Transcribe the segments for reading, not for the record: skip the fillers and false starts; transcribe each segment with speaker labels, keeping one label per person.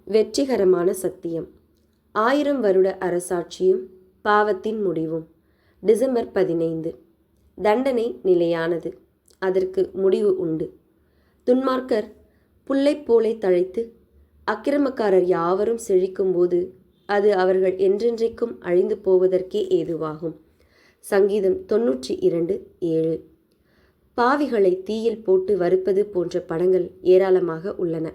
Speaker 1: வெற்றிகரமான சத்தியம். 1000 வருட அரசாட்சியும் பாவத்தின் முடிவும். டிசம்பர் 15. தண்டனை நிலையானது, அதற்கு முடிவு உண்டு. துன்மார்க்கர் புல்லைப் போலே தழைத்து அக்கிரமக்காரர் யாவரும் செழிக்கும்போது அது அவர்கள் என்றென்றைக்கும் அழிந்து போவதற்கே ஏதுவாகும். சங்கீதம் 92:7. பாவிகளை தீயில் போட்டு வறுப்பது போன்ற படங்கள் ஏராளமாக உள்ளன.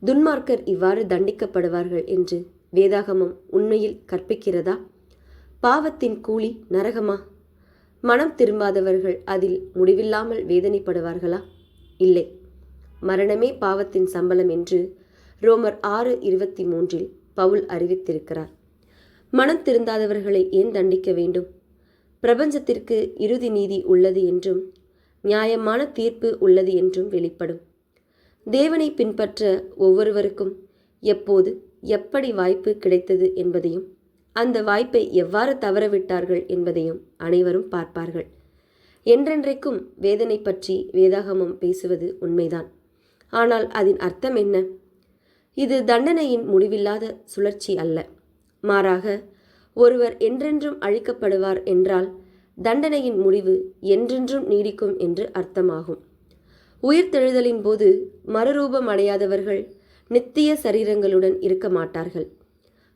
Speaker 1: துன்மார்க்கர் இவ்வாறு தண்டிக்கப்படுவார்கள் என்று வேதாகமம் உண்மையில் கற்பிக்கிறதா? பாவத்தின் கூலி நரகமா? மனம் திரும்பாதவர்கள் அதில் முடிவில்லாமல் வேதனைப்படுவார்களா? இல்லை, மரணமே பாவத்தின் சம்பளம் என்று ரோமர் 6:23 பவுல் அறிவித்திருக்கிறார். மனம் திருந்தாதவர்களை ஏன் தண்டிக்க வேண்டும்? பிரபஞ்சத்திற்கு இறுதி நீதி உள்ளது என்றும் நியாயமான தீர்ப்பு உள்ளது என்றும் வெளிப்படும். தேவனை பின்பற்ற ஒவ்வொருவருக்கும் எப்போது எப்படி வாய்ப்பு கிடைத்தது என்பதையும் அந்த வாய்ப்பை எவ்வாறு தவறவிட்டார்கள் என்பதையும் அனைவரும் பார்ப்பார்கள். என்றென்றைக்கும் வேதனை பற்றி வேதாகமம் பேசுவது உண்மைதான். ஆனால் அதன் அர்த்தம் என்ன? இது தண்டனையின் முடிவில்லாத சுழற்சி அல்ல. மாறாக, ஒருவர் என்றென்றும் அழிக்கப்படுவார் என்றால் தண்டனையின் முடிவு என்றென்றும் நீடிக்கும் என்று அர்த்தமாகும். உயிர்த்தெழுதலின் போது மறுரூபம் அடையாதவர்கள் நித்திய சரீரங்களுடன் இருக்க மாட்டார்கள்.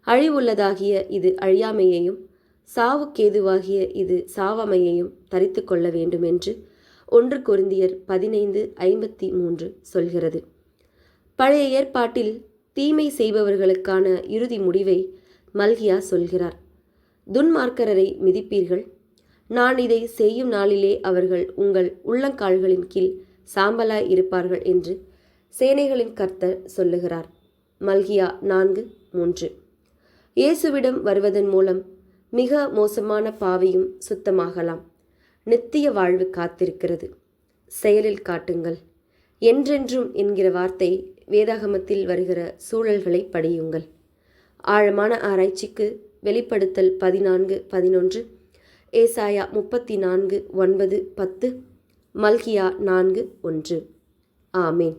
Speaker 1: அழிவுள்ளதாகிய இது அழியாமையையும் சாவுக்கேதுவாகிய இது சாவாமையையும் தரித்து கொள்ள வேண்டும் என்று 1 கொரிந்தியர் 15:53 சொல்கிறது. பழைய ஏற்பாட்டில் தீமை செய்பவர்களுக்கான இறுதி முடிவை மல்கியா சொல்கிறார். துன்மார்க்கரை மிதிப்பீர்கள், நான் இதை செய்யும் நாளிலே அவர்கள் உங்கள் உள்ளங்கால்களின் கீழ் சாம்பலாய் இருப்பார்கள் என்று சேனைகளின் கர்த்தர் சொல்லுகிறார். மல்கியா 4:3. இயேசுவிடம் வருவதன் மூலம் மிக மோசமான பாவியும் சுத்தமாகலாம். நித்திய வாழ்வு காத்திருக்கிறது. செயலில் காட்டுங்கள். என்றென்றும் என்கிற வார்த்தை வேதாகமத்தில் வருகிற சூழல்களை படியுங்கள். ஆழமான ஆராய்ச்சிக்கு வெளிப்படுத்தல் 14:11, ஏசாயா 34:9-10, மல்கியா 4:1. ஆமேன்.